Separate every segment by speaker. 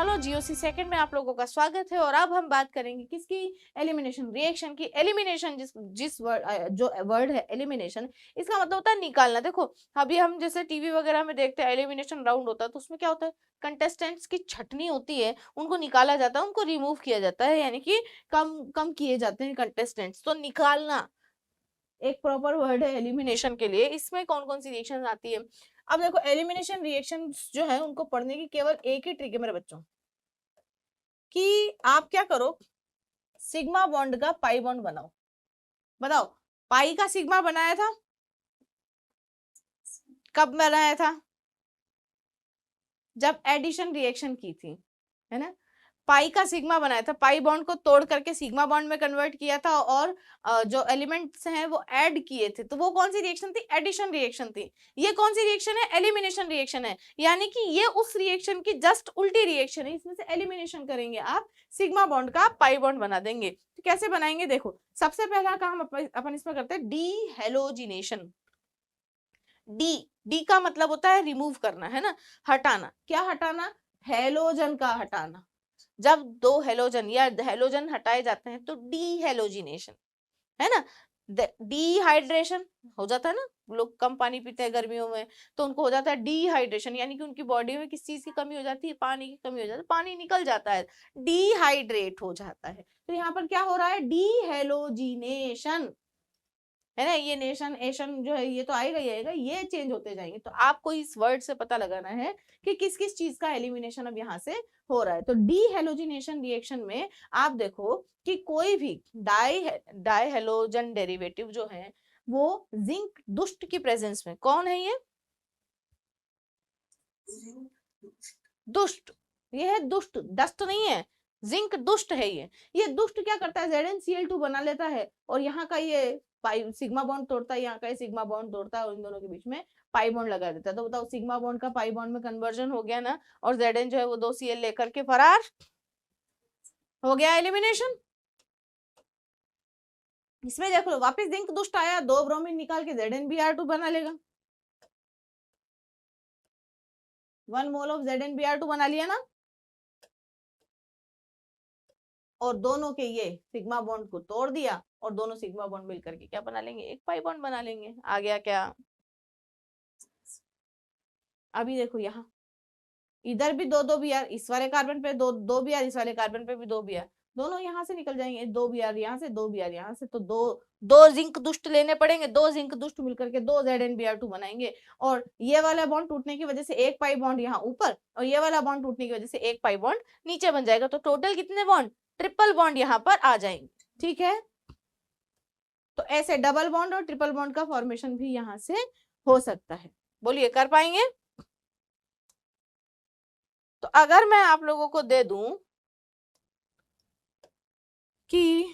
Speaker 1: चलो GOC second में आप लोगों का स्वागत है। और अब हम बात करेंगे किसकी, एलिमिनेशन रिएक्शन की। एलिमिनेशन जिस वर्ड जो वर्ड है एलिमिनेशन, इसका मतलब होता है निकालना। देखो अभी हम जैसे टीवी वगैरह में देखते हैं एलिमिनेशन राउंड होता है, तो उसमें क्या होता है, कंटेस्टेंट्स की छटनी होती है, उनको निकाला जाता है, उनको रिमूव किया जाता है, यानी कि कम कम किए जाते हैं कंटेस्टेंट्स। तो निकालना एक प्रॉपर वर्ड है एलिमिनेशन के लिए। इसमें कौन कौन सी रिएक्शन आती है। अब देखो एलिमिनेशन रिएक्शन जो है उनको पढ़ने की केवल एक ही ट्रिक है मेरे बच्चों, कि आप क्या करो, सिग्मा बॉन्ड का पाई बॉन्ड बनाओ। बताओ पाई का सिग्मा बनाया था, कब बनाया था, जब एडिशन रिएक्शन की थी, है ना। पाई का सिग्मा बनाया था, पाई बॉन्ड को तोड़ करके सिग्मा बॉन्ड में कन्वर्ट किया था, और जो एलिमेंट्स हैं वो ऐड किए थे। तो वो कौन सी रिएक्शन थी, एडिशन रिएक्शन थी। ये कौन सी रिएक्शन है, एलिमिनेशन रिएक्शन है। यानी कि ये उस रिएक्शन की जस्ट उल्टी रिएक्शन है। इसमें से एलिमिनेशन करेंगे आप, सिग्मा बॉन्ड का पाई बॉन्ड बना देंगे। तो कैसे बनाएंगे, देखो सबसे पहला काम अपन इसमें करते हैं डी हेलोजिनेशन। डी, डी का मतलब होता है रिमूव करना, है ना, हटाना। क्या हटाना, हेलोजन का हटाना। जब दो हेलोजन या हेलोजन हटाए जाते हैं तो डी हेलोजिनेशन, है ना। डिहाइड्रेशन हो जाता है ना, लोग कम पानी पीते हैं गर्मियों में, तो उनको हो जाता है डिहाइड्रेशन, यानी कि उनकी बॉडी में किस चीज की कमी हो जाती है, पानी की कमी हो जाती है, पानी निकल जाता है, डिहाइड्रेट हो जाता है। तो यहाँ पर क्या हो रहा है, डी हेलोजिनेशन, है ना। ये नेशन एशन जो है ये तो आएगा ही आएगा, ये चेंज होते जाएंगे। तो आपको इस वर्ड से पता लगाना है कि किस किस चीज का एलिमिनेशन अब यहाँ से हो रहा है। तो डी हेलोजिनेशन रिएक्शन में आप देखो कि कोई भी डाई हेलोजन डेरिवेटिव जो है वो जिंक दुष्ट की प्रेजेंस में, कौन है ये, दुष्ट, ये है दुष्ट, डस्ट नहीं है, जिंक दुष्ट है ये दुष्ट क्या करता है, ZnCl2 बना लेता है, और यहाँ का ये पाई सिग्मा बॉन्ड तोड़ता है, यहाँ का ये सिग्मा बॉन्ड तोड़ता है, और इन दोनों के बीच में पाई बॉन्ड लगा देता है। तो बताओ सिग्मा बॉन्ड का पाई बॉन्ड में कन्वर्जन हो गया ना, और Zn जो है वो 2Cl लेकर के फरार हो गया, एलिमिनेशन। इसमें देख लो वापस जिंक दुष्ट आया, 2 ब्रोमीन निकाल के ZnBr2 बना लेगा, 1 मोल ऑफ ZnBr2 बना लिया ना, और दोनों के ये सिग्मा बॉन्ड को तोड़ दिया, और दोनों सिग्मा बॉन्ड मिलकर के क्या बना लेंगे, एक पाई बॉन्ड बना लेंगे। आ गया क्या, अभी देखो यहाँ इधर भी 2 2 Br, इस वाले कार्बन पे 2 2 Br, इस वाले कार्बन पे भी 2 Br, दोनों यहाँ से निकल जाएंगे, 2 Br यहाँ से, 2 Br यहाँ से, तो दो दो जिंक दुष्ट लेने पड़ेंगे, 2 जिंक दुष्ट मिलकर के 2 ZnBr2 बनाएंगे। और ये वाला बॉन्ड टूटने की वजह से एक पाई बॉन्ड यहाँ ऊपर, और ये वाला बॉन्ड टूटने की वजह से एक पाई बॉन्ड नीचे बन जाएगा। तो टोटल कितने बॉन्ड, ट्रिपल बॉन्ड यहाँ पर आ जाएंगे, ठीक है। तो ऐसे डबल बॉन्ड और ट्रिपल बॉन्ड का फॉर्मेशन भी यहाँ से हो सकता है। बोलिए कर पाएंगे। तो अगर मैं आप लोगों को दे दूं कि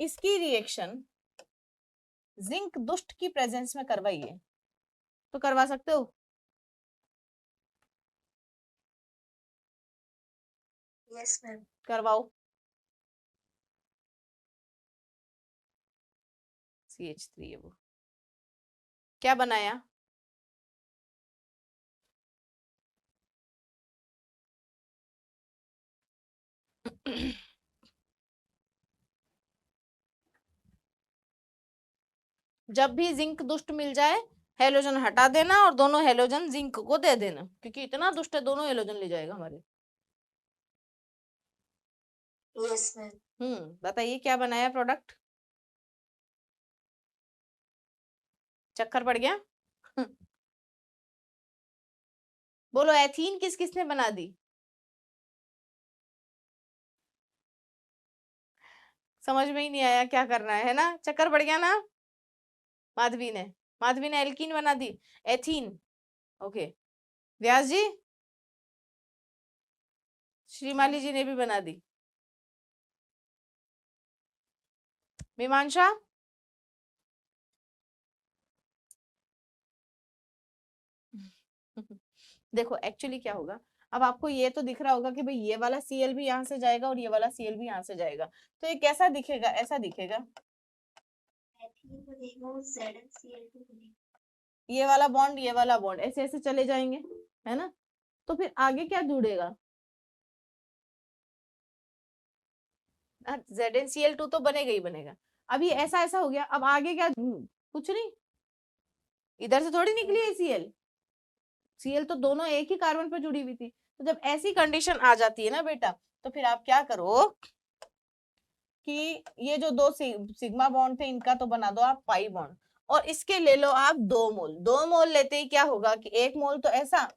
Speaker 1: इसकी रिएक्शन जिंक दुष्ट की प्रेजेंस में करवाइए, तो करवा सकते हो,
Speaker 2: यस मैम।
Speaker 1: करवाओ। CH3 है वो, क्या बनाया, जब भी जिंक दुष्ट मिल जाए हेलोजन हटा देना, और दोनों हेलोजन जिंक को दे देना, क्योंकि इतना दुष्ट है दोनों हेलोजन ले जाएगा हमारे।
Speaker 2: Yes ma'am.
Speaker 1: बताइए क्या बनाया प्रोडक्ट, चक्कर पड़ गया। बोलो एथीन किस किसने बना दी, समझ में ही नहीं आया क्या करना है ना, चक्कर पड़ गया ना। माधवी ने, माधवी ने एल्कीन बना दी, एथीन, ओके। व्यास जी, श्रीमाली जी ने भी बना दी, मीमांसा, देखो एक्चुअली क्या होगा, अब आपको ये तो दिख रहा होगा कि भाई ये वाला Cl भी यहाँ से जाएगा और ये वाला Cl भी यहाँ से जाएगा, तो ये कैसा दिखेगा, ऐसा दिखेगा, ये वाला बॉन्ड, ये वाला बॉन्ड, ऐसे ऐसे चले जाएंगे, है ना। तो फिर आगे क्या जुड़ेगा, ZnCl2 तो बनेगा ही बनेगा। अब ये ऐसा ऐसा हो गया, अब आगे क्या, कुछ नहीं, इधर से थोड़ी निकली है Cl तो दोनों एक ही कार्बन पर जुड़ी हुई थी। तो जब ऐसी कंडीशन आ जाती है ना बेटा, तो फिर आप क्या करो कि ये जो दो सिग्मा बॉन्ड थे इनका तो बना दो आप पाई बॉन्ड, और इसके ले लो आप 2 मोल। 2 मोल लेते ही क्या होगा कि 1 मोल तो ऐसा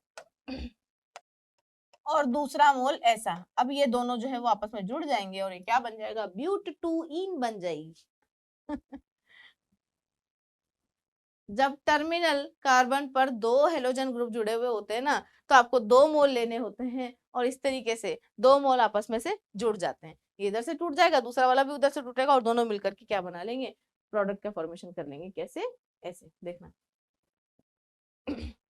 Speaker 1: और दूसरा मोल ऐसा। अब ये दोनों जो है वो आपस में जुड़ जाएंगे और ये क्या बन जाएगा, ब्यूट-2-ईन बन जाएगी। जब टर्मिनल कार्बन पर 2 हेलोजन ग्रुप जुड़े हुए होते हैं ना, तो आपको 2 मोल लेने होते हैं और इस तरीके से 2 मोल आपस में से जुड़ जाते हैं। ये इधर से टूट जाएगा, दूसरा वाला भी उधर से टूटेगा और दोनों मिलकर के क्या बना लेंगे, प्रोडक्ट का फॉर्मेशन कर लेंगे। कैसे, ऐसे देखना।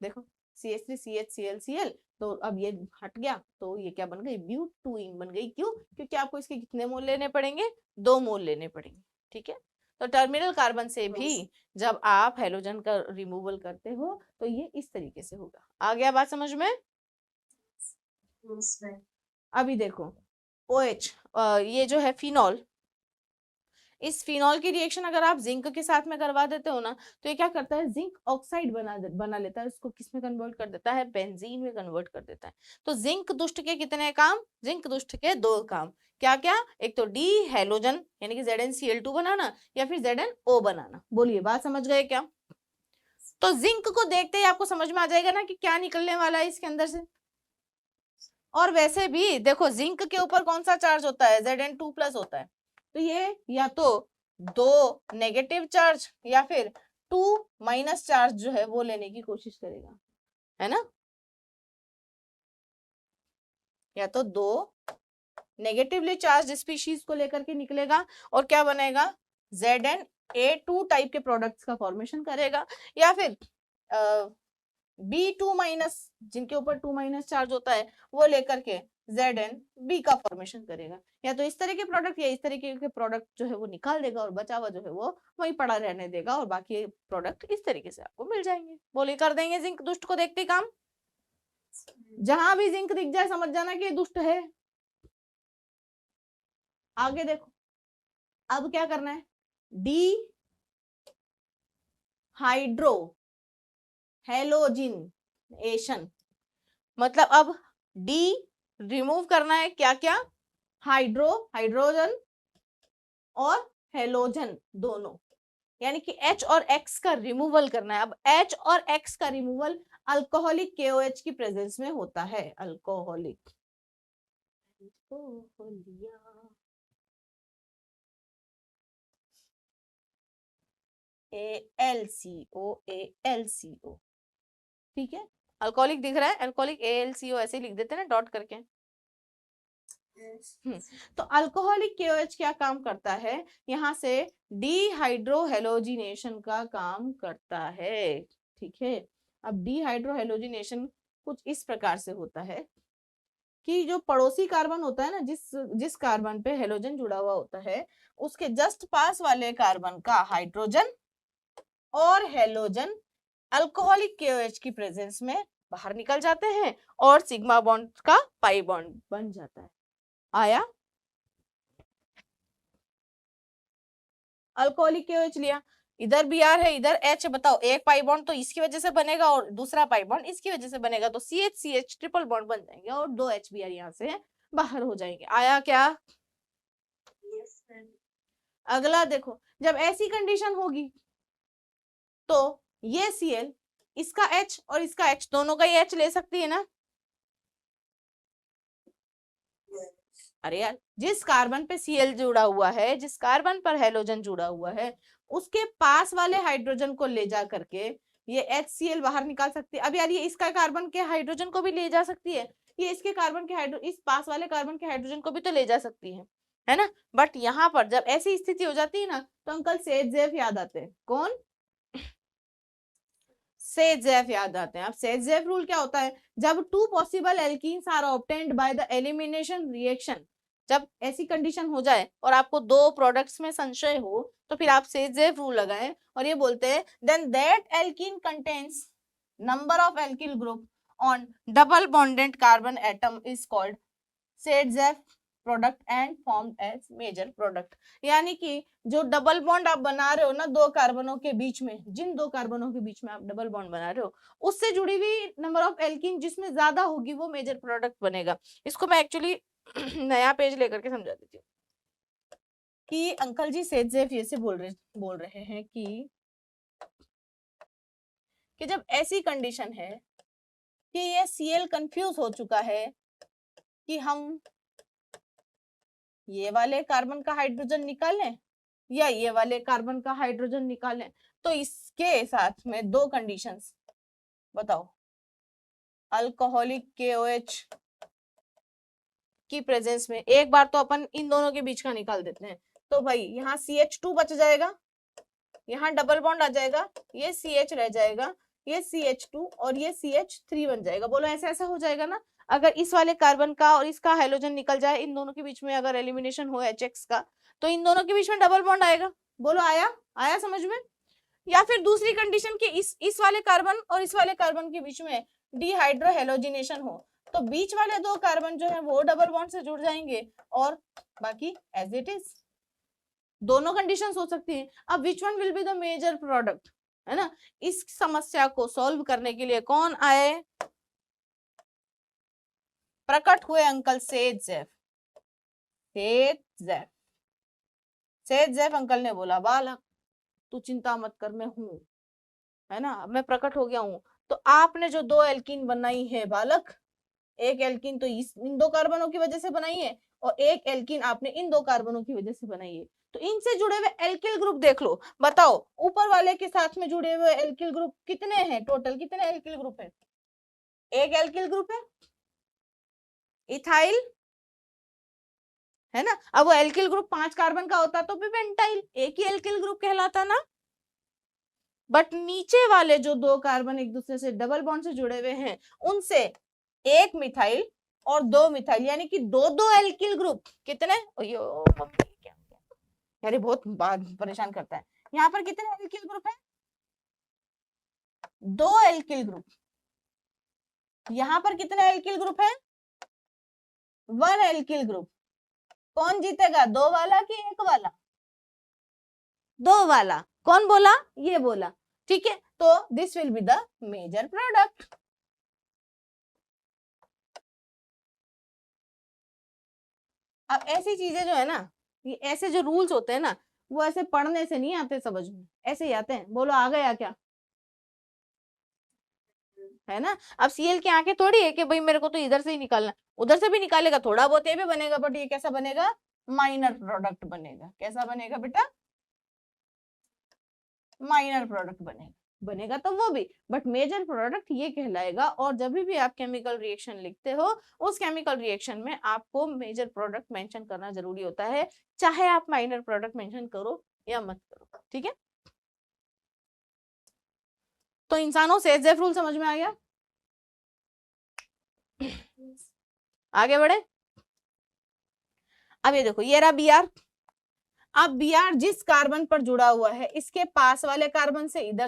Speaker 1: देखो CH3CHClCl, तो अब ये हट गया तो ये क्या बन गई, ब्यूट-2-ईन बन गई। क्यों, क्योंकि आपको इसके कितने मोल लेने पड़ेंगे, 2 मोल लेने पड़ेंगे। ठीक है, तो टर्मिनल कार्बन से भी जब आप हेलोजन का रिमूवल करते हो तो ये इस तरीके से होगा। आ गया बात समझ में।
Speaker 2: Yes, ma'am.
Speaker 1: अभी देखो OH, ये जो है फिनॉल, इस फिनॉल की रिएक्शन अगर आप जिंक के साथ में करवा देते हो ना, तो ये क्या करता है, जिंक ऑक्साइड बना लेता है, उसको किस में कन्वर्ट कर देता है, बेंजीन में कन्वर्ट कर देता है। तो जिंक दुष्ट के कितने काम, जिंक दुष्ट के 2 काम, क्या क्या, एक तो डी हेलोजन यानी कि ZnCl2 बनाना, या फिर ZnO बनाना। बोलिए बात समझ गए क्या। तो जिंक को देखते ही आपको समझ में आ जाएगा ना कि क्या निकलने वाला है इसके अंदर से। और वैसे भी देखो जिंक के ऊपर कौन सा चार्ज होता है, Zn2+ होता है। तो ये या तो 2 नेगेटिव चार्ज या फिर 2 चार्ज जो है वो लेने की कोशिश करेगा, है ना। या तो 2 नेगेटिवली चार्ज स्पीशीज को लेकर के निकलेगा और क्या बनेगा, ZnA2 टाइप के प्रोडक्ट्स का फॉर्मेशन करेगा, या फिर B2- जिनके ऊपर 2- चार्ज होता है वो लेकर के ZnB का फॉर्मेशन करेगा। या तो इस तरह के प्रोडक्ट या इस तरीके के प्रोडक्ट जो है वो निकाल देगा और बचा हुआ जो है वो वहीं पड़ा रहने देगा और बाकी प्रोडक्ट इस तरीके से आपको मिल जाएंगे। बोले कर देंगे जिंक दुष्ट को देखते ही काम। जहां भी जिंक दिख जाए समझ जाना कि ये दुष्ट है। आगे देखो, अब क्या करना है, डी हाइड्रो हेलोजिनेशन, मतलब अब डी रिमूव करना है, क्या क्या, हाइड्रोजन और हेलोजन दोनों, यानी कि H और X का रिमूवल करना है। अब H और X का रिमूवल अल्कोहलिक KOH की प्रेजेंस में होता है। अल्कोहलिक AlCO, ठीक है। अल्कोहलिक दिख रहा है, अल्कोहलिक AlCO ऐसे लिख देते हैं ना डॉट करके। तो अल्कोहलिक KOH क्या काम करता है, यहाँ से डिहाइड्रोहेलोजिनेशन का काम करता है। ठीक है, अब डिहाइड्रोहेलोजिनेशन कुछ इस प्रकार से होता है कि जो पड़ोसी कार्बन होता है ना, जिस कार्बन पे हेलोजन जुड़ा हुआ होता है, उसके जस्ट पास वाले कार्बन का हाइड्रोजन और हेलोजन अल्कोहलिक KOH की प्रेजेंस में बाहर निकल जाते हैं और सिग्मा बॉन्ड का पाई बॉन्ड बन जाता है। आया, अल्कोहलिक KOH लिया, इधर Br है इधर H, बताओ एक पाई बॉन्ड तो इसकी वजह से बनेगा और दूसरा पाई बॉन्ड इसकी वजह से बनेगा, तो CH ट्रिपल बॉन्ड बन जाएंगे और 2 HBr यहाँ से बाहर हो जाएंगे। आया क्या।
Speaker 2: Yes, ma'am.
Speaker 1: अगला देखो, जब ऐसी कंडीशन होगी तो ये Cl इसका H और इसका H दोनों का ही H ले सकती है ना। अरे यार, जिस कार्बन पे Cl जुड़ा हुआ है, जिस कार्बन पर हेलोजन जुड़ा हुआ है, उसके पास वाले हाइड्रोजन को ले जा करके ये HCl बाहर निकाल सकती है। अब यार ये इसका कार्बन के हाइड्रोजन को भी ले जा सकती है, ये इसके कार्बन के इस पास वाले कार्बन के हाइड्रोजन को भी तो ले जा सकती है ना। बट यहाँ पर जब ऐसी स्थिति हो जाती है ना, तो अंकल सेज-जेफ याद आते हैं। कौन, सेज-जेफ याद आते हैं। अब सेज-जेफ रूल क्या होता है, जब 2 possible alkenes are obtained by the elimination reaction जब ऐसी कंडीशन हो जाए और आपको दो प्रोडक्ट्स में संशय हो तो फिर आप सेजेफ रूल लगाएं और ये बोलते हैं then that alkene contains number of alkyl group on double bonded carbon atom is called Saytzeff product and formed as major product. यानी कि जो डबल बॉन्ड आप बना रहे हो ना दो कार्बनों के बीच में, जिन दो कार्बनों के बीच में आप डबल बॉन्ड बना रहे हो उससे जुड़ी हुई नंबर ऑफ एल्कीन जिसमें ज्यादा होगी वो मेजर प्रोडक्ट बनेगा। इसको मैं एक्चुअली नया पेज लेकर के समझा देती हूँ कि अंकल जी सेजेफ ये से बोल रहे हैं कि जब ऐसी कंडीशन है कि ये Cl कंफ्यूज हो चुका है कि हम ये वाले कार्बन का हाइड्रोजन निकालें या ये वाले कार्बन का हाइड्रोजन निकालें, तो इसके साथ में दो कंडीशंस बताओ। अल्कोहलिक KOH की प्रेजेंस में एक बार तो अपन इन दोनों के बीच का निकाल देते हैं, तो भाई यहाँ CH2 बच जाएगा, यहाँ डबल बॉन्ड आ जाएगा, ये CH रह जाएगा, ये CH2 और ये CH3 बन जाएगा। बोलो ऐसा ऐसा हो जाएगा ना। अगर इस वाले कार्बन का और इसका हाइड्रोजन निकल जाए, इन दोनों के बीच में अगर एलिमिनेशन हो HX का, तो इन दोनों के बीच में डबल बॉन्ड आएगा। बोलो आया समझ में। या फिर दूसरी कंडीशन कि इस वाले कार्बन और इस वाले कार्बन के बीच में डिहाइड्रोहेलोजिनेशन हो, तो बीच वाले दो कार्बन जो है वो डबल बॉन्ड से जुड़ जाएंगे और बाकी एज इट इज। दोनों कंडीशंस हो सकती हैं। अब which one will be the major product, है ना। इस समस्या को सॉल्व करने के लिए कौन आए, प्रकट हुए अंकल सेजेफ। अंकल ने बोला बालक तू चिंता मत कर, मैं हूं, है ना, मैं प्रकट हो गया हूं। तो आपने जो दो एल्कीन बनाई है बालक, एक एल्कीन तो इन दो कार्बनों की वजह से बनाई है और एक एल्कीन आपने इन दो कार्बनों की वजह से बनाई है। तो इनसे जुड़े हुए एल्किल ग्रुप देख लो, बताओ ऊपर वाले के साथ में जुड़े हुए एल्किल ग्रुप कितने हैं, टोटल कितने एल्किल ग्रुप है। एक एल्किल ग्रुप है इथाइल, है ना। अब वो एल्किल ग्रुप 5 कार्बन का होता तो भी पेंटाइल एक ही एल्किल ग्रुप कहलाता ना। बट नीचे वाले जो दो कार्बन एक दूसरे से डबल बॉन्ड से जुड़े हुए हैं उनसे एक मिथाइल और दो मिथाइल, यानी कि दो दो एल्किल ग्रुप कितने, यार बहुत परेशान करता है। यहाँ पर कितने एल्किल ग्रुप है, दो एल्किल ग्रुप। यहाँ पर कितने एल्किल ग्रुप है, 1 एल्किल ग्रुप। कौन जीतेगा, दो वाला कि एक वाला, दो वाला। कौन बोला, ये बोला, ठीक है। तो this will be the major product. अब ऐसी चीजें जो है ना, ये ऐसे जो रूल्स होते हैं ना, वो ऐसे पढ़ने से नहीं आते समझ में, ऐसे ही आते हैं। बोलो आ गया क्या, है ना। अब Cl की आंखें थोड़ी है कि भाई मेरे को तो इधर से ही निकालना, उधर से भी निकालेगा, थोड़ा बहुत ये भी बनेगा, बट ये कैसा बनेगा, माइनर प्रोडक्ट बनेगा। कैसा बनेगा बेटा, माइनर प्रोडक्ट बनेगा तो वो भी, बट मेजर प्रोडक्ट ये कहलाएगा। और जब भी आप केमिकल रिएक्शन लिखते हो उस केमिकल रिएक्शन में आपको मेजर प्रोडक्ट मेंशन करना जरूरी होता है, चाहे आप माइनर प्रोडक्ट मेंशन करो या मत करो, ठीक है। तो इंसानों से सेजेफ रूल समझ में आ गया, आगे बढ़े। अब ये देखो, ये रहा Br। अब Br जिस कार्बन पर जुड़ा हुआ है, इसके पास वाले कार्बन से इधर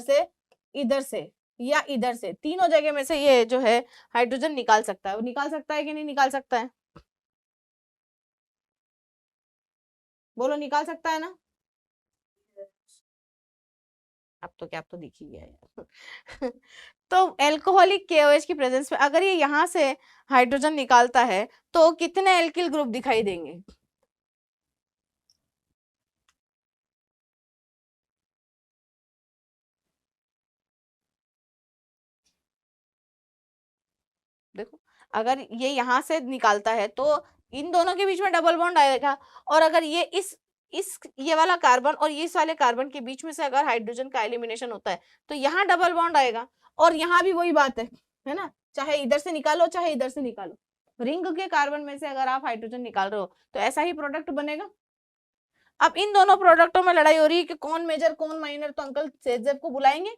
Speaker 1: से या इधर से, तीनों जगह में से ये जो है हाइड्रोजन निकाल सकता है। वो निकाल सकता है कि नहीं निकाल सकता है, बोलो निकाल सकता है ना। अब तो क्या, अब तो दिख ही गया यार। तो एल्कोहलिक KOH की प्रेजेंस में अगर ये यहाँ से हाइड्रोजन निकालता है तो कितने एल्किल ग्रुप दिखाई देंगे, देखो अगर ये यहाँ से निकालता है तो इन दोनों के बीच में डबल बॉन्ड आएगा, और अगर ये ये वाला कार्बन और इस वाले कार्बन के बीच में से अगर हाइड्रोजन का एलिमिनेशन होता है तो यहाँ डबल बॉन्ड आएगा। और यहाँ भी वही बात है ना, चाहे इधर से निकालो चाहे इधर से निकालो, रिंग के कार्बन में से अगर आप हाइड्रोजन निकाल रहे हो तो ऐसा ही प्रोडक्ट बनेगा। अब इन दोनों प्रोडक्टों में लड़ाई हो रही है कि कौन मेजर कौन माइनर, तो अंकल सेजेफ को बुलाएंगे।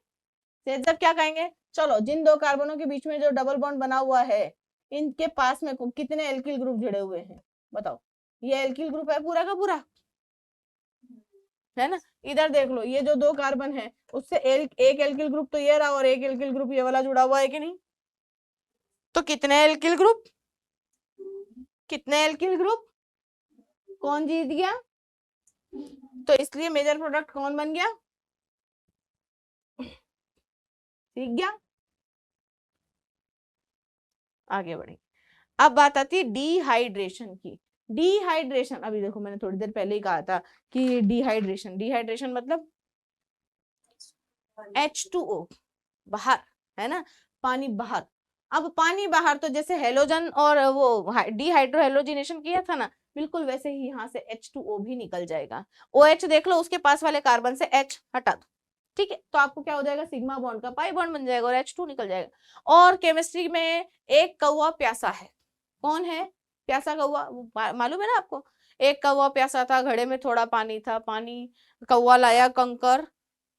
Speaker 1: सेजेफ क्या कहेंगे, चलो जिन दो कार्बनों के बीच में जो डबल बॉन्ड बना हुआ है इनके पास में कितने एल्किल ग्रुप जुड़े हुए हैं बताओ। ये एल्किल ग्रुप है पूरा का पूरा, है ना। इधर देख लो, ये जो 2 कार्बन है उससे एक एल्किल ग्रुप तो ये रहा और एक एल्किल ग्रुप ये वाला जुड़ा हुआ है कि नहीं। तो कितने एल्किल ग्रुप, कितने एल्किल ग्रुप, कौन जीत गया। तो इसलिए मेजर प्रोडक्ट कौन बन गया, ठीक गया। आगे बढ़े, अब बात आती है डिहाइड्रेशन की। डिहाइड्रेशन, अभी देखो मैंने थोड़ी देर पहले ही कहा था कि डिहाइड्रेशन, डिहाइड्रेशन मतलब H2O बाहर, है ना, पानी बाहर। अब पानी बाहर तो जैसे हेलोजन और वो डिहाइड्रो हेलोजिनेशन किया था ना, बिल्कुल वैसे ही यहाँ से H2O भी निकल जाएगा। OH देख लो, उसके पास वाले कार्बन से H हटा दो, ठीक है, तो आपको क्या हो जाएगा, सिग्मा बॉन्ड का पाई बॉन्ड बन जाएगा और H2 निकल जाएगा। और केमिस्ट्री में एक कौवा प्यासा है, कौन है प्यासा कौवा, मालूम है ना आपको। एक कौवा प्यासा था, घड़े में थोड़ा पानी था, पानी, कौवा लाया कंकर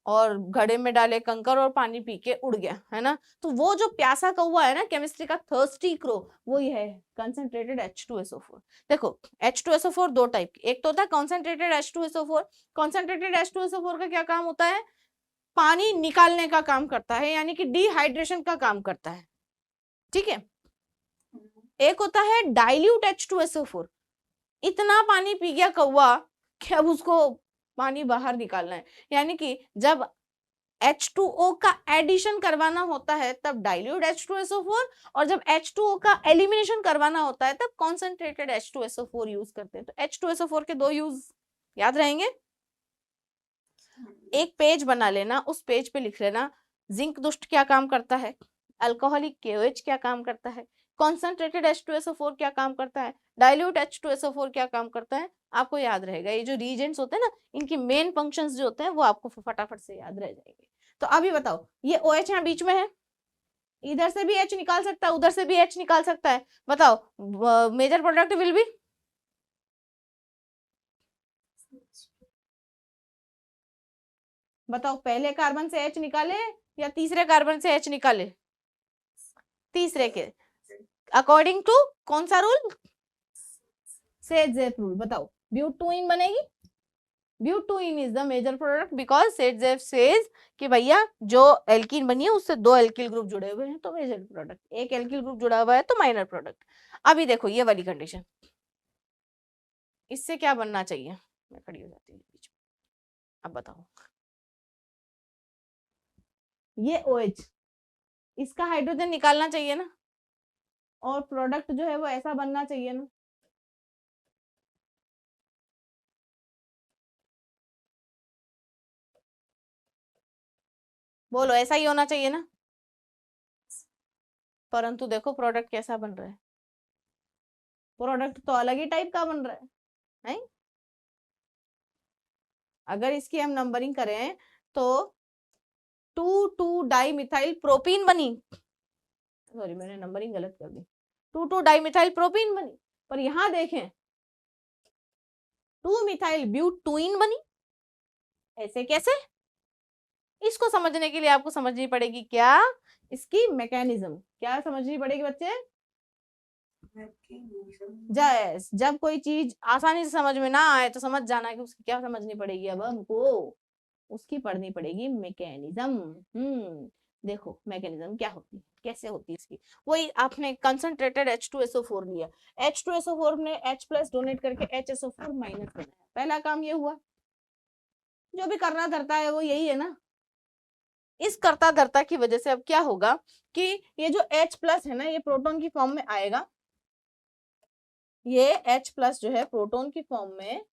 Speaker 1: और घड़े में डाले कंकर और पानी पी के उड़ गया, है ना। तो वो जो प्यासा कौवा है ना, केमिस्ट्री का थर्स्टी क्रो, वो ही है कंसंट्रेटेड H2SO4। देखो H2SO4 दो टाइप की, एक तो होता है कंसंट्रेटेड H2SO4। कंसंट्रेटेड H2SO4 का क्या काम होता है, पानी निकालने का काम करता है, यानी कि डिहाइड्रेशन का काम करता है, ठीक है। एक होता है डाइल्यूट H2SO4, इतना पानी पी गया कौवा कि अब उसको पानी बाहर निकालना है, यानी कि जब H2O का एडिशन करवाना होता है तब डाइल्यूट H2SO4, और जब H2O का एलिमिनेशन करवाना होता है तब कॉन्सेंट्रेटेड H2SO4 यूज करते हैं। तो H2SO4 के दो यूज याद रहेंगे। एक पेज बना लेना, उस पेज पे लिख लेना जिंक दुष्ट क्या काम करता है, अल्कोहलिक KOH क्या काम करता है, कॉन्सेंट्रेटेड H2SO4 क्या काम करता है, डाइल्यूट H2SO4 क्या काम करता है, आपको याद रहेगा। ये जो रीजेंट्स होते हैं ना, इनकी मेन फंक्शंस जो होते हैं वो आपको फटाफट से याद रह जाएंगे। तो अभी बताओ, ये OH यहाँ बीच में है, इधर से भी H निकाल सकता है, उधर से भी H निकाल सकता है, बताओ मेजर प्रोडक्ट विल बी, बताओ पहले कार्बन से H निकाले या तीसरे कार्बन से H निकाले, तीसरे के, अकॉर्डिंग टू कौन सा रूल, सेट-जेफ रूल। बताओ ब्यूटूइन बनेगी, butene is the major product because Saytzeff says कि भैया जो एल्कीन बनी है उससे 2 एल्किल ग्रुप जुड़े हुए हैं तो मेजर प्रोडक्ट, एक एल्किल ग्रुप जुड़ा हुआ है तो माइनर प्रोडक्ट। अभी देखो ये वाली कंडीशन, इससे क्या बनना चाहिए, मैं खड़ी हो जाती हूँ बीच में, अब बताओ ये OH, इसका हाइड्रोजन निकालना चाहिए ना, और प्रोडक्ट जो है वो ऐसा बनना चाहिए ना, बोलो ऐसा ही होना चाहिए ना। परंतु देखो प्रोडक्ट कैसा बन रहा है, प्रोडक्ट तो अलग ही टाइप का बन रहा है। अगर इसकी हम नंबरिंग करें तो 2,2-डाइमिथाइल प्रोपीन बनी, सॉरी मैंने नंबरिंग गलत कर दी, 2,2-डाइमिथाइल प्रोपीन बनी, पर यहां देखें 2-मिथाइल ब्यूटूइन बनी, ऐसे कैसे, इसको समझने के लिए आपको समझनी पड़ेगी क्या, इसकी मैकेनिज्म, क्या समझनी पड़ेगी बच्चे। जब कोई चीज आसानी से समझ में ना आए तो समझ जाना कि उसकी क्या समझनी पड़ेगी, अब हमको उसकी पढ़नी पड़ेगी मैकेनिज्म। देखो मैकेनिज्म क्या होती है, कैसे होती है इसकी, वही आपने कंसंट्रेटेड H2SO4 लिया, H2SO4 ने H+ डोनेट करके HSO4- बनाया, पहला काम ये हुआ। जो भी करना धरता है वो यही है ना, इस करता धरता की वजह से अब क्या होगा कि ये जो H+ है ना, ये प्रोटॉन की फॉर्म में आएगा, ये H+ जो है प्रोटॉन की फॉर्म में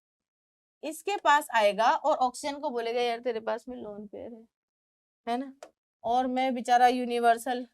Speaker 1: इसके पास आएगा और ऑक्सीजन को बोलेगा यार तेरे पास में लोन पेयर है ना, और मैं बेचारा यूनिवर्सल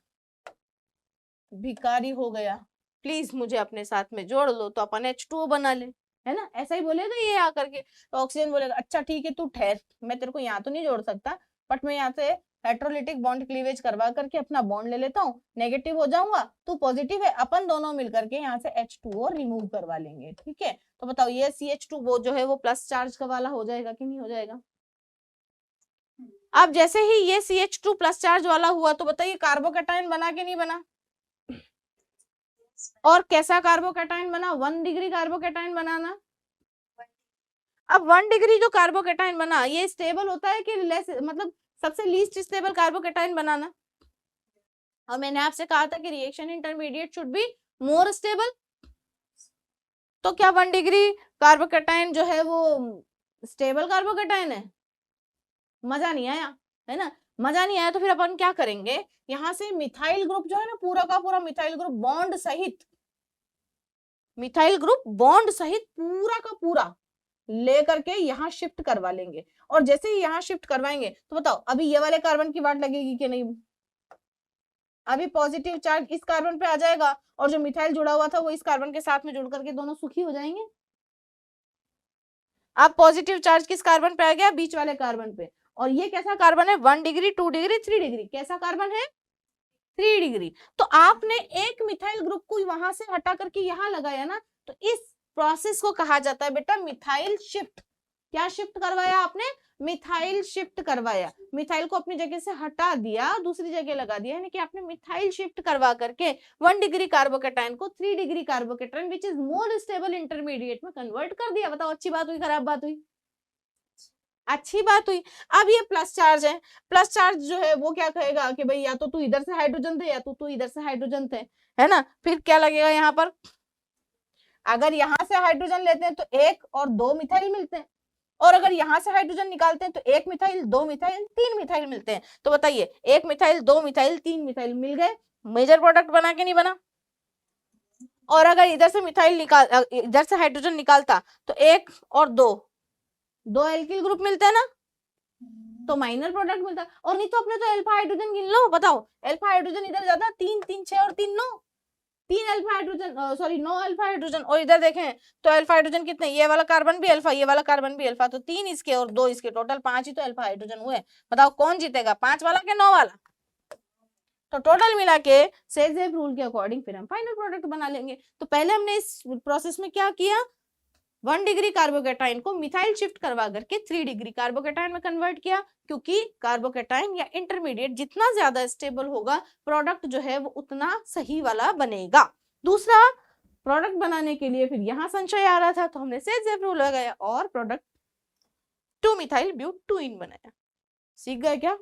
Speaker 1: भिखारी हो गया, प्लीज मुझे अपने साथ में जोड़ लो, तो अपन H2O बना ले, है ना, ऐसा ही बोलेगा ये आकर के। तो ऑक्सीजन बोलेगा अच्छा ठीक है तू ठहर, मैं तेरे को यहाँ तो नहीं जोड़ सकता, बट मैं यहाँ से हेट्रोलिटिक बॉन्ड क्लीवेज करवा करके अपना बॉन्ड ले लेता हूँ, नेगेटिव हो जाऊंगा, तू पॉजिटिव है, अपन दोनों मिलकर के यहाँ से H2O रिमूव करवा लेंगे, ठीक है। तो बताओ ये CH2 वो जो है वो प्लस चार्ज का वाला हो जाएगा कि नहीं हो जाएगा। अब जैसे ही ये CH2 प्लस चार्ज वाला हुआ तो बताइए कार्बोकैटायन बना कि नहीं बना, और कैसा कार्बोकैटायन बना, 1 डिग्री कार्बोकैटायन बनाना, अब 1 डिग्री जो कार्बोकेटाइन बना ये स्टेबल होता है कि लेस, मतलब सबसे लीस्ट स्टेबल कार्बोकेटाइन बनाना। और मैंने आपसे कहा था कि reaction intermediate should be more stable. तो क्या 1 डिग्री कार्बोकेटाइन जो है वो स्टेबल कार्बोकेटाइन है? मजा नहीं आया, है ना? मजा नहीं आया तो फिर अपन क्या करेंगे, यहाँ से मिथाइल ग्रुप जो है ना, पूरा का पूरा मिथाइल ग्रुप बॉन्ड सहित, मिथाइल ग्रुप बॉन्ड सहित पूरा का पूरा लेकर के यहाँ शिफ्ट करवा लेंगे। और जैसे ही यहाँ शिफ्ट करवाएंगे तो बताओ अभी ये वाले कार्बन की वाट लगेगी कि नहीं? अभी पॉजिटिव चार्ज इस कार्बन पे आ जाएगा और जो मिथाइल जुड़ा हुआ था वो इस कार्बन के साथ में जुड़ करके दोनों सुखी हो जाएंगे। अब पॉजिटिव चार्ज किस कार्बन पे आ गया? बीच वाले कार्बन पे। और ये कैसा कार्बन है? 1 डिग्री, 2 डिग्री, 3 डिग्री। कैसा कार्बन है? 3 डिग्री। तो आपने एक मिथाइल ग्रुप को वहां से हटा करके यहाँ लगाया ना, तो इस प्रोसेस को कहा जाता है बेटा मिथाइल शिफ्ट। क्या शिफ्ट करवाया आपने? मिथाइल शिफ्ट करवाया। मिथाइल को अपनी जगह से हटा दिया, दूसरी जगह लगा दिया, यानी कि आपने मिथाइल शिफ्ट करवा करके 1 डिग्री कार्बोकेटाइन को 3 degree carbocation which is more stable intermediate में कन्वर्ट कर दिया। बताओ अच्छी बात हुई खराब बात हुई? अच्छी बात हुई। अब ये प्लस चार्ज है, प्लस चार्ज जो है वो क्या कहेगा कि भाई या तो तू इधर से हाइड्रोजन थे या तो तू इधर से हाइड्रोजन थे, है ना? फिर क्या लगेगा यहाँ पर? अगर यहाँ से हाइड्रोजन लेते हैं तो 1 और 2 मिथाइल मिलते हैं, और अगर यहाँ से हाइड्रोजन निकालते हैं तो 1 मिथाइल, 2 मिथाइल, 3 मिथाइल मिलते हैं। तो बताइए 1 मिथाइल, 2 मिथाइल, 3 मिथाइल मिल गए, मेजर प्रोडक्ट बना के नहीं बना? और अगर इधर से मिथाइल निकाल, इधर से हाइड्रोजन निकालता तो 1 और 2 एल्किल ग्रुप मिलते हैं ना, तो माइनर प्रोडक्ट मिलता है। और नहीं तो अपने तो अल्फा हाइड्रोजन गिन लो। बताओ अल्फा हाइड्रोजन इधर जाता 3 3 6 और 3 9, 3 alpha hydrogen, sorry 9 alpha hydrogen. और इधर देखें तो अल्फा हाइड्रोजन कितने? ये वाला कार्बन भी अल्फा, ये वाला कार्बन भी अल्फा, तो 3 इसके और 2 इसके, टोटल 5 ही तो अल्फा हाइड्रोजन हुए। बताओ कौन जीतेगा, 5 वाला के 9 वाला? तो टोटल मिला के सेजेफ रूल के अकॉर्डिंग फिर हम फाइनल प्रोडक्ट बना लेंगे। तो पहले हमने इस प्रोसेस में क्या किया, 1 डिग्री कार्बोकेटाइन को मिथाइल शिफ्ट करवा करके 3 डिग्री कार्बोकेटाइन में कन्वर्ट किया, क्योंकि कार्बोकेटाइन या इंटरमीडिएट जितना ज्यादा स्टेबल होगा प्रोडक्ट जो है वो उतना सही वाला बनेगा। दूसरा, प्रोडक्ट बनाने के लिए फिर यहाँ संशय आ रहा था तो हमने सेजेफ रूल लगाया और प्रोडक्ट 2 मिथाइल ब्यूटेन बनाया। सीख गए क्या?